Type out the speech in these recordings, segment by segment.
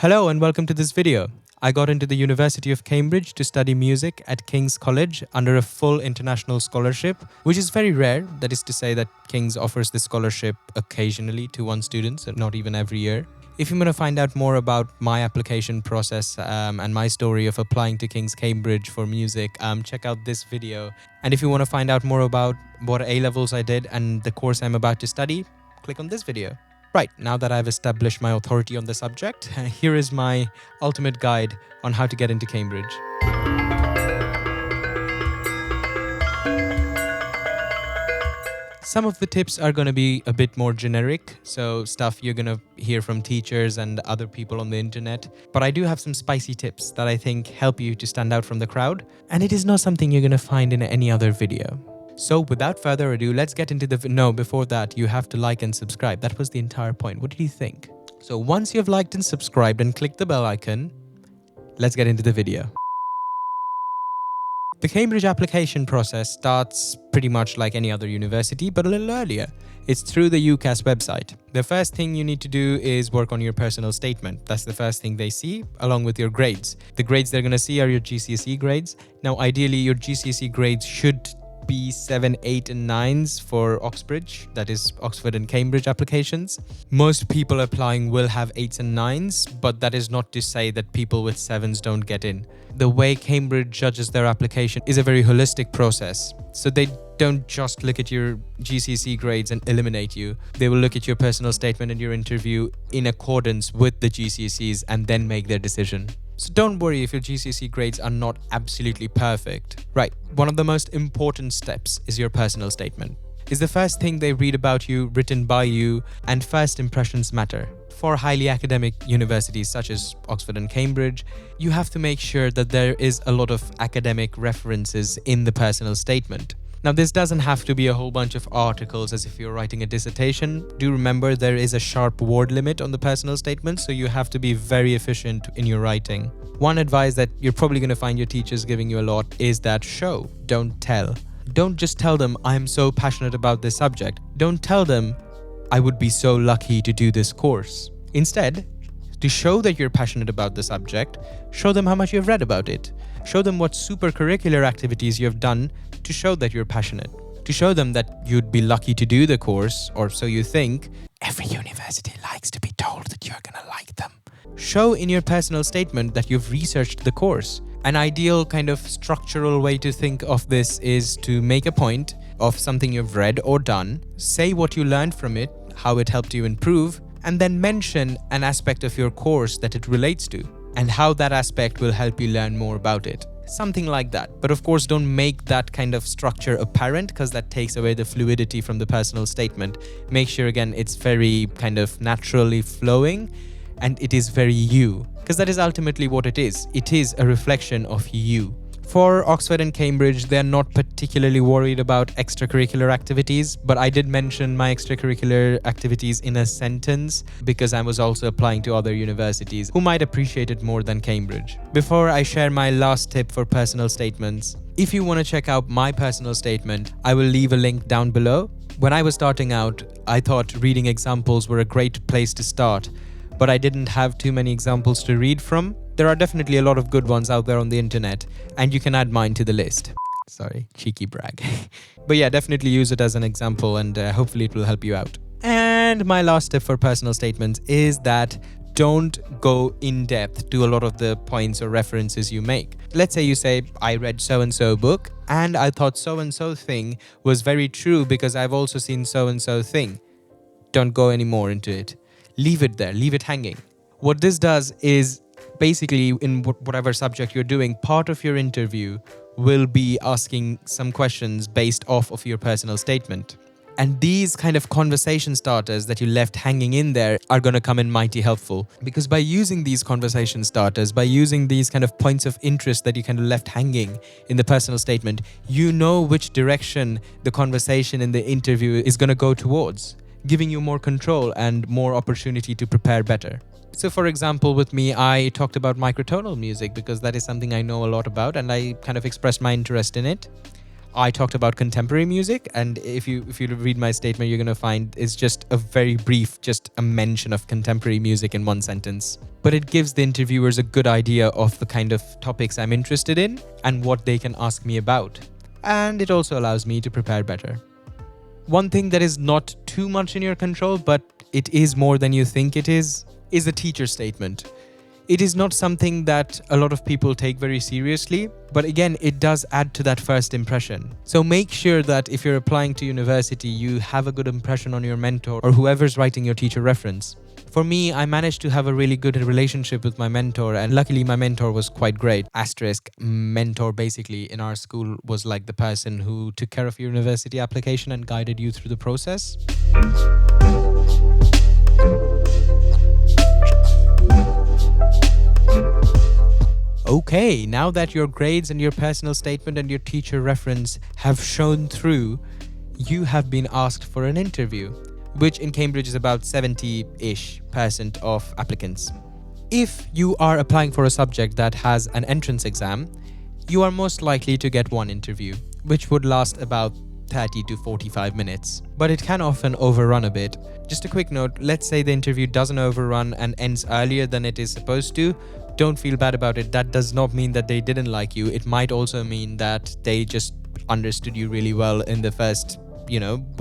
Hello and welcome to this video. I got into the University of Cambridge to study music at King's College under a full international scholarship, which is very rare. That is to say that King's offers this scholarship occasionally to one student, so not even every year. If you want to find out more about my application process and my story of applying to King's Cambridge for music, check out this video. And if you want to find out more about what A-levels I did and the course I'm about to study, click on this video. Right, now that I've established my authority on the subject, here is my ultimate guide on how to get into Cambridge. Some of the tips are going to be a bit more generic, so stuff you're going to hear from teachers and other people on the internet. But I do have some spicy tips that I think help you to stand out from the crowd, and it is not something you're going to find in any other video. So without further ado, let's get into the... No, before that, you have to like and subscribe. That was the entire point. What did you think? So once you've liked and subscribed and clicked the bell icon, let's get into the video. The Cambridge application process starts pretty much like any other university, but a little earlier. It's through the UCAS website. The first thing you need to do is work on your personal statement. That's the first thing they see, along with your grades. The grades they're going to see are your GCSE grades. Now, ideally, your GCSE grades should be 7, 8 and 9s for Oxbridge, that is Oxford and Cambridge applications. Most people applying will have 8s and 9s, but that is not to say that people with 7s don't get in. The way Cambridge judges their application is a very holistic process. So they don't just look at your GCSE grades and eliminate you. They will look at your personal statement and your interview in accordance with the GCSEs and then make their decision. So don't worry if your GCSE grades are not absolutely perfect. Right, one of the most important steps is your personal statement. It's the first thing they read about you, written by you, and first impressions matter. For highly academic universities such as Oxford and Cambridge, you have to make sure that there is a lot of academic references in the personal statement. Now, this doesn't have to be a whole bunch of articles as if you're writing a dissertation. Do remember there is a sharp word limit on the personal statement, so you have to be very efficient in your writing. One advice that you're probably going to find your teachers giving you a lot is that show, don't tell. Don't just tell them, I'm so passionate about this subject. Don't tell them, I would be so lucky to do this course. Instead, to show that you're passionate about the subject, show them how much you've read about it. Show them what supercurricular activities you have done to show that you're passionate. To show them that you'd be lucky to do the course, or so you think. Every university likes to be told that you're gonna like them. Show in your personal statement that you've researched the course. An ideal kind of structural way to think of this is to make a point of something you've read or done, say what you learned from it, how it helped you improve, and then mention an aspect of your course that it relates to, and how that aspect will help you learn more about it. Something like that. But of course, don't make that kind of structure apparent because that takes away the fluidity from the personal statement. Make sure, again, it's very kind of naturally flowing and it is very you, because that is ultimately what it is. It is a reflection of you. For Oxford and Cambridge, they're not particularly worried about extracurricular activities, but I did mention my extracurricular activities in a sentence because I was also applying to other universities who might appreciate it more than Cambridge. Before I share my last tip for personal statements, if you want to check out my personal statement, I will leave a link down below. When I was starting out, I thought reading examples were a great place to start, but I didn't have too many examples to read from. There are definitely a lot of good ones out there on the internet, and you can add mine to the list. Sorry, cheeky brag. But yeah, definitely use it as an example and hopefully it will help you out. And my last tip for personal statements is that don't go in depth to a lot of the points or references you make. Let's say you say, I read so-and-so book and I thought so-and-so thing was very true because I've also seen so-and-so thing. Don't go any more into it. Leave it there, leave it hanging. What this does is basically in whatever subject you're doing, part of your interview will be asking some questions based off of your personal statement. And these kind of conversation starters that you left hanging in there are going to come in mighty helpful. Because by using these conversation starters, by using these kind of points of interest that you kind of left hanging in the personal statement, you know which direction the conversation in the interview is going to go towards, giving you more control and more opportunity to prepare better. So for example, with me, I talked about microtonal music because that is something I know a lot about and I kind of expressed my interest in it. I talked about contemporary music, and if you read my statement, you're going to find it's just a very brief, just a mention of contemporary music in one sentence. But it gives the interviewers a good idea of the kind of topics I'm interested in and what they can ask me about. And it also allows me to prepare better. One thing that is not too much in your control, but it is more than you think it is a teacher statement. It is not something that a lot of people take very seriously, but again, it does add to that first impression. So make sure that if you're applying to university, you have a good impression on your mentor or whoever's writing your teacher reference. For me, I managed to have a really good relationship with my mentor, and luckily my mentor was quite great. Asterisk, mentor basically in our school was like the person who took care of your university application and guided you through the process. Okay, now that your grades and your personal statement and your teacher reference have shown through, you have been asked for an interview, which in Cambridge is about 70-ish% of applicants. If you are applying for a subject that has an entrance exam, you are most likely to get one interview, which would last about 30 to 45 minutes, but it can often overrun a bit. Just a quick note, let's say the interview doesn't overrun and ends earlier than it is supposed to. Don't feel bad about it. That does not mean that they didn't like you. It might also mean that they just understood you really well in the first,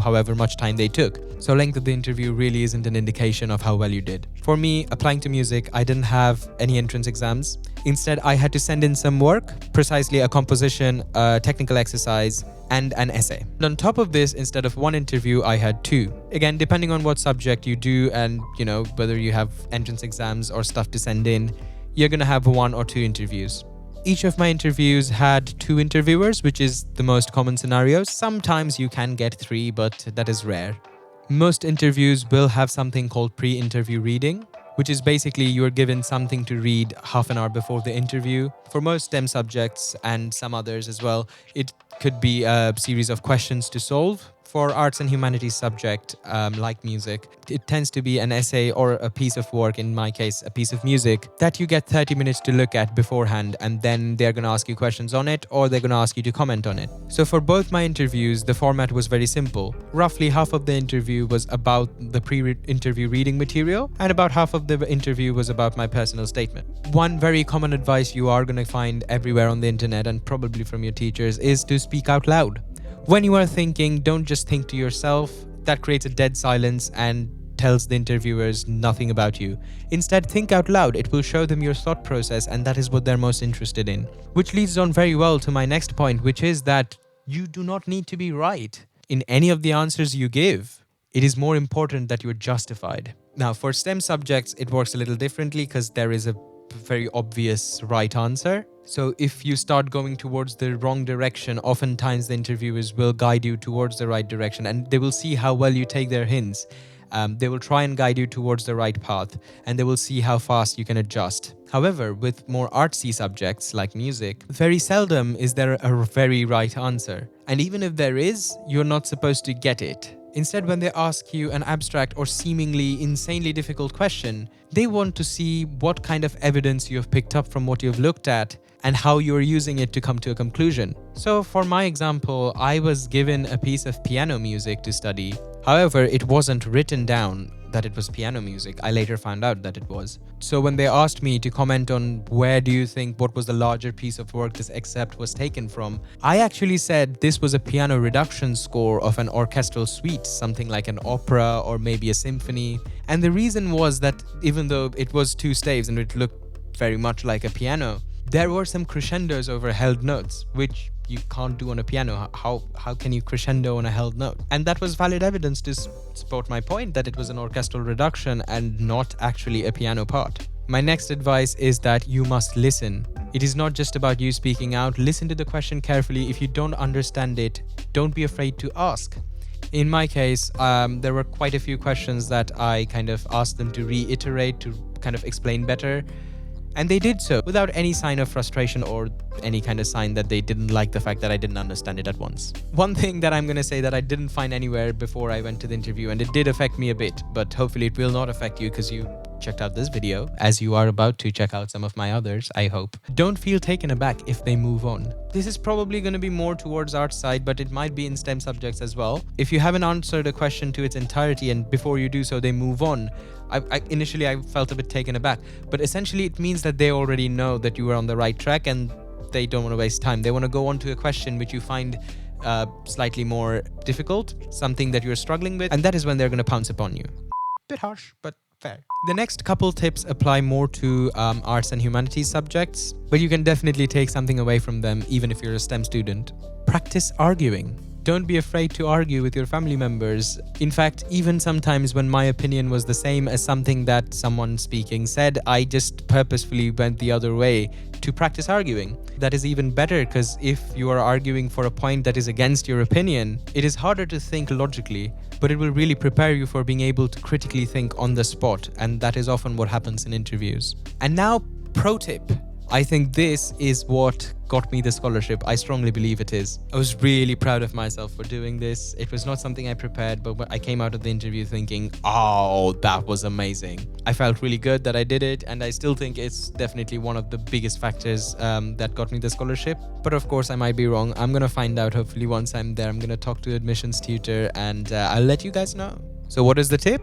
however much time they took. So length of the interview really isn't an indication of how well you did. For me, applying to music, I didn't have any entrance exams. Instead, I had to send in some work, precisely a composition, a technical exercise, and an essay. And on top of this, instead of one interview, I had two. Again, depending on what subject you do and, whether you have entrance exams or stuff to send in, you're going to have one or two interviews. Each of my interviews had two interviewers, which is the most common scenario. Sometimes you can get three, but that is rare. Most interviews will have something called pre-interview reading, which is basically you're given something to read half an hour before the interview. For most STEM subjects and some others as well, it could be a series of questions to solve. For arts and humanities subject, like music, it tends to be an essay or a piece of work, in my case, a piece of music, that you get 30 minutes to look at beforehand, and then they're going to ask you questions on it, or they're going to ask you to comment on it. So for both my interviews, the format was very simple. Roughly half of the interview was about the pre-interview reading material, and about half of the interview was about my personal statement. One very common advice you are going to find everywhere on the internet, and probably from your teachers, is to speak out loud. When you are thinking, don't just think to yourself. That creates a dead silence and tells the interviewers nothing about you. Instead, think out loud. It will show them your thought process, and that is what they're most interested in. Which leads on very well to my next point, which is that you do not need to be right in any of the answers you give. It is more important that you're justified. Now, for STEM subjects, it works a little differently because there is a very obvious right answer. So if you start going towards the wrong direction, oftentimes the interviewers will guide you towards the right direction, and they will see how well you take their hints. They will try and guide you towards the right path, and they will see how fast you can adjust. However, with more artsy subjects like music, very seldom is there a very right answer. And even if there is, you're not supposed to get it. Instead, when they ask you an abstract or seemingly insanely difficult question, they want to see what kind of evidence you have picked up from what you've looked at and how you're using it to come to a conclusion. So for my example, I was given a piece of piano music to study. However, it wasn't written down that it was piano music. I later found out that it was. So when they asked me to comment on what was the larger piece of work this excerpt was taken from, I actually said this was a piano reduction score of an orchestral suite, something like an opera or maybe a symphony. And the reason was that even though it was two staves and it looked very much like a piano, there were some crescendos over held notes, which you can't do on a piano. How can you crescendo on a held note? And that was valid evidence to support my point that it was an orchestral reduction and not actually a piano part. My next advice is that you must listen. It is not just about you speaking out. Listen to the question carefully. If you don't understand it, don't be afraid to ask. In my case, there were quite a few questions that I kind of asked them to reiterate, to kind of explain better. And they did so without any sign of frustration or any kind of sign that they didn't like the fact that I didn't understand it at once. One thing that I'm going to say that I didn't find anywhere before I went to the interview, and it did affect me a bit, but hopefully it will not affect you because you checked out this video, as you are about to check out some of my others, I hope. Don't feel taken aback if they move on. This is probably going to be more towards art side, but it might be in STEM subjects as well. If you haven't answered a question to its entirety and before you do so, they move on, initially I felt a bit taken aback, but essentially it means that they already know that you are on the right track and they don't want to waste time. They want to go on to a question which you find slightly more difficult, something that you're struggling with, and that is when they're going to pounce upon you. Bit harsh, but fair. The next couple tips apply more to arts and humanities subjects, but you can definitely take something away from them even if you're a STEM student. Practice arguing. Don't be afraid to argue with your family members. In fact, even sometimes when my opinion was the same as something that someone speaking said, I just purposefully went the other way to practice arguing. That is even better, because if you are arguing for a point that is against your opinion, it is harder to think logically, but it will really prepare you for being able to critically think on the spot, and that is often what happens in interviews. And now, pro tip. I think this is what got me the scholarship. I strongly believe it is. I was really proud of myself for doing this. It was not something I prepared, but I came out of the interview thinking, oh, that was amazing. I felt really good that I did it, and I still think it's definitely one of the biggest factors that got me the scholarship. But of course, I might be wrong. I'm going to find out hopefully once I'm there. I'm going to talk to the admissions tutor and I'll let you guys know. So what is the tip?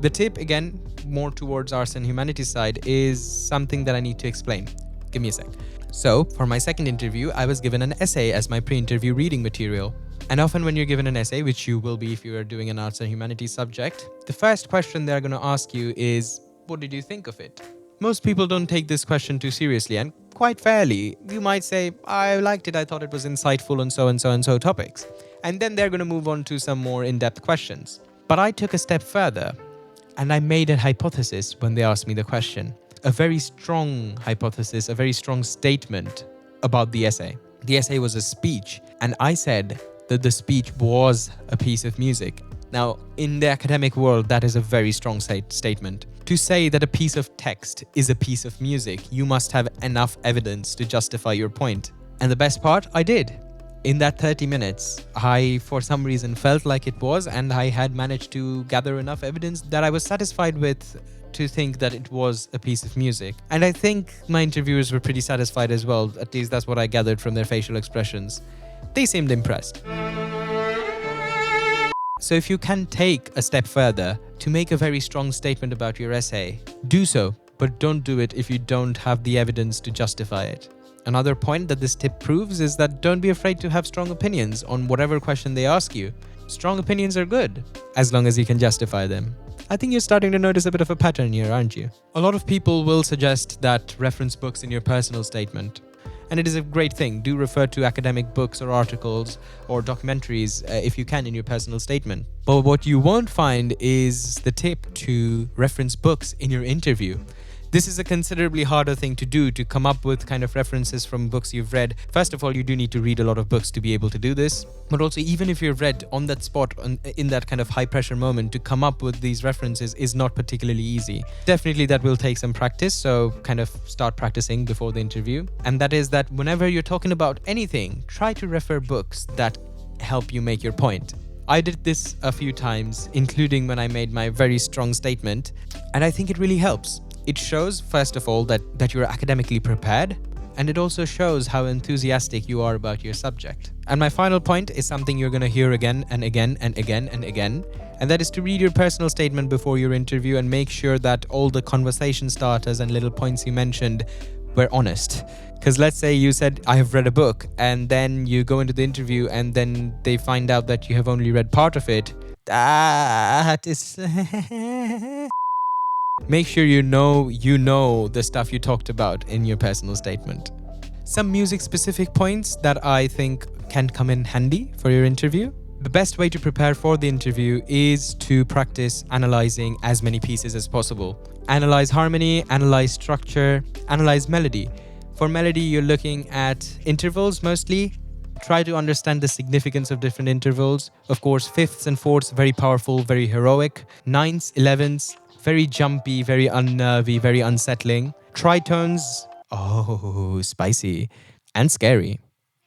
The tip, again, more towards arts and humanities side, is something that I need to explain. Give me a sec. So, for my second interview, I was given an essay as my pre-interview reading material. And often when you're given an essay, which you will be if you are doing an arts and humanities subject, the first question they're going to ask you is, what did you think of it? Most people don't take this question too seriously, and quite fairly. You might say, I liked it, I thought it was insightful on so and so and so topics. And then they're going to move on to some more in-depth questions. But I took a step further, and I made a hypothesis when they asked me the question. A very strong hypothesis, a very strong statement about the essay. The essay was a speech, and I said that the speech was a piece of music. Now, in the academic world, that is a very strong statement. To say that a piece of text is a piece of music, you must have enough evidence to justify your point. And the best part, I did. In that 30 minutes, I, for some reason, felt like it was, and I had managed to gather enough evidence that I was satisfied with to think that it was a piece of music. And I think my interviewers were pretty satisfied as well. At least that's what I gathered from their facial expressions. They seemed impressed. So if you can take a step further to make a very strong statement about your essay, do so, but don't do it if you don't have the evidence to justify it. Another point that this tip proves is that don't be afraid to have strong opinions on whatever question they ask you. Strong opinions are good, as long as you can justify them. I think you're starting to notice a bit of a pattern here, aren't you? A lot of people will suggest that reference books in your personal statement. And it is a great thing. Do refer to academic books or articles or documentaries if you can in your personal statement. But what you won't find is the tip to reference books in your interview. This is a considerably harder thing to do, to come up with kind of references from books you've read. First of all, you do need to read a lot of books to be able to do this. But also, even if you've read on that spot, in that kind of high pressure moment, to come up with these references is not particularly easy. Definitely that will take some practice, so kind of start practicing before the interview. And that is that whenever you're talking about anything, try to refer books that help you make your point. I did this a few times, including when I made my very strong statement, and I think it really helps. It shows, first of all, that you're academically prepared, and it also shows how enthusiastic you are about your subject. And my final point is something you're going to hear again and again and again and again, and that is to read your personal statement before your interview and make sure that all the conversation starters and little points you mentioned were honest. Because let's say you said, I have read a book, and then you go into the interview and then they find out that you have only read part of it. That is... Make sure you know the stuff you talked about in your personal statement. Some music-specific points that I think can come in handy for your interview. The best way to prepare for the interview is to practice analyzing as many pieces as possible. Analyze harmony, analyze structure, analyze melody. For melody, you're looking at intervals mostly. Try to understand the significance of different intervals. Of course, fifths and fourths, very powerful, very heroic. Ninths, 11ths, very jumpy, very unnervy, very unsettling. Tritones, oh, spicy and scary.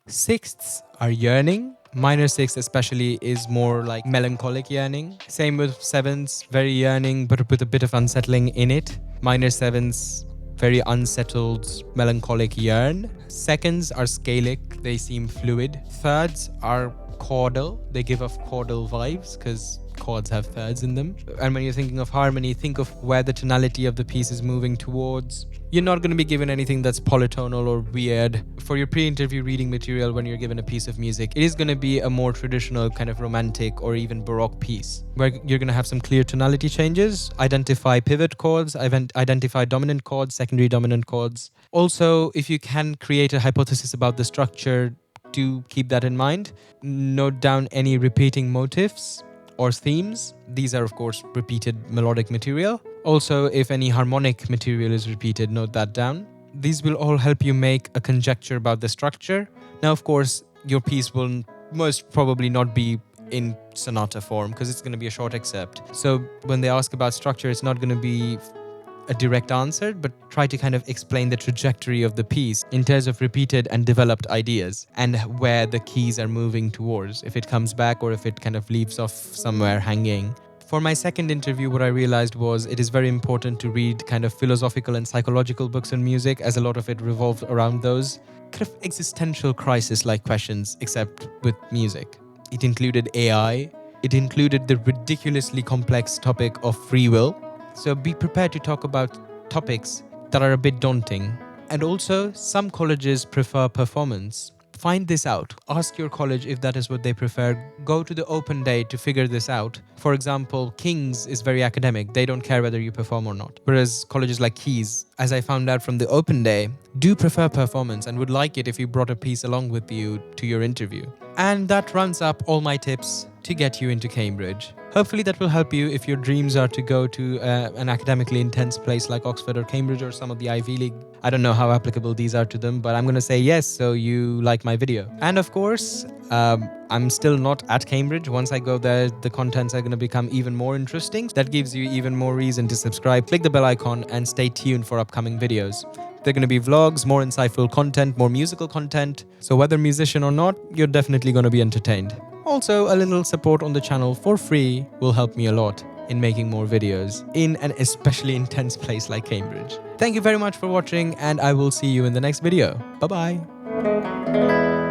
Sixths are yearning, Minor 6 especially is more like melancholic yearning. Same with 7s, very yearning but with a bit of unsettling in it. Minor 7s, very unsettled, melancholic yearn. Seconds are scalic, they seem fluid. Thirds are chordal, they give off chordal vibes because chords have thirds in them. And when you're thinking of harmony, think of where the tonality of the piece is moving towards. You're not going to be given anything that's polytonal or weird. For your pre-interview reading material, when you're given a piece of music, it is going to be a more traditional kind of romantic or even Baroque piece, where you're going to have some clear tonality changes, identify pivot chords, identify dominant chords, secondary dominant chords. Also, if you can create a hypothesis about the structure, do keep that in mind. Note down any repeating motifs or themes. These are, of course, repeated melodic material. Also, if any harmonic material is repeated, note that down. These will all help you make a conjecture about the structure. Now, of course, your piece will most probably not be in sonata form because it's going to be a short excerpt. So when they ask about structure, it's not going to be a direct answer, but try to kind of explain the trajectory of the piece in terms of repeated and developed ideas and where the keys are moving towards, if it comes back or if it kind of leaves off somewhere hanging. For my second interview, what I realized was it is very important to read kind of philosophical and psychological books on music, as a lot of it revolves around those kind of existential crisis-like questions, except with music. It included AI. It included the ridiculously complex topic of free will. So be prepared to talk about topics that are a bit daunting. And also, some colleges prefer performance. Find this out. Ask your college if that is what they prefer. Go to the open day to figure this out. For example, King's is very academic. They don't care whether you perform or not. Whereas colleges like Keys, as I found out from the open day, do prefer performance and would like it if you brought a piece along with you to your interview. And that rounds up all my tips to get you into Cambridge. Hopefully that will help you if your dreams are to go to an academically intense place like Oxford or Cambridge or some of the Ivy League. I don't know how applicable these are to them, but I'm going to say yes, so you like my video. And of course, I'm still not at Cambridge. Once I go there, the contents are going to become even more interesting. That gives you even more reason to subscribe. Click the bell icon and stay tuned for upcoming videos. They're going to be vlogs, more insightful content, more musical content. So whether musician or not, you're definitely going to be entertained. Also, a little support on the channel for free will help me a lot in making more videos in an especially intense place like Cambridge. Thank you very much for watching, and I will see you in the next video. Bye-bye.